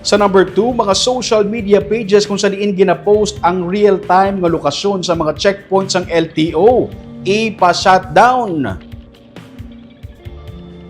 Sa number 2, mga social media pages kung saan gina-post ang real-time nga lokasyon sa mga checkpoints ng LTO. Ipa-shutdown.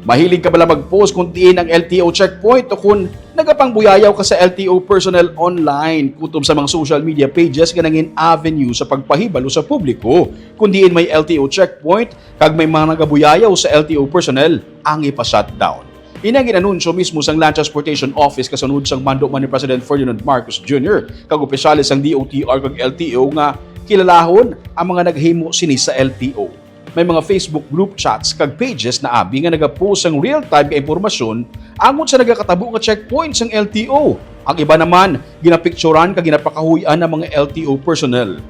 Mahilig ka bala mag-post kung diin ang LTO checkpoint o kung nagapangbuyayaw ka sa LTO personnel online kutob sa mga social media pages ganangin avenue sa pagpahibalo sa publiko. Kung diin may LTO checkpoint kag may mga nagabuyayaw sa LTO personnel ang ipa-shutdown. Inang ginanunsyo mismo sang Land Transportation Office kasunod sang mando man ni President Ferdinand Marcos Jr. kag opisyalis sang DOTR kag LTO nga kilalahon ang mga naghimo sini sa LTO. May mga Facebook group chats kag pages na abi nga nagapost ang real-time nga impormasyon angon sa nagakatabo nga checkpoints ng LTO. Ang iba naman, ginapicturan kag ginapakahuyan ng mga LTO personnel.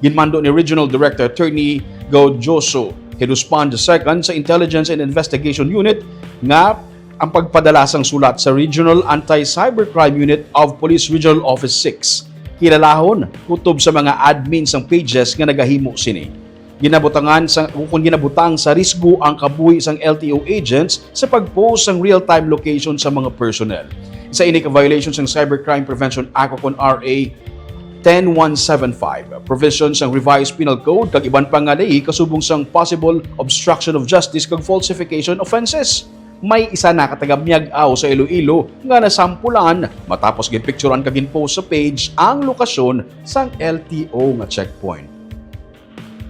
Ginmando ni Regional Director Attorney Gaudioso Heduspan II sa Intelligence and Investigation Unit nga ang pagpadala sang sulat sa Regional Anti-Cybercrime Unit of Police Regional Office 6. Kilalahon kutob sa mga admins ng pages nga nagahimo sini. Ginabutang sa risgo ang kabuhi sang LTO agents sa pag-post ng real-time location sa mga personnel. Isa ini ka violations ng Cybercrime Prevention Act o RA 10175, provisions ng Revised Penal Code kag iban pang nga kasubong sang possible obstruction of justice kag falsification offenses. May isa na katagabnyag-aw sa Iloilo nga nasampulan matapos ginpicturan kag ginpost sa page ang lokasyon sang LTO nga checkpoint.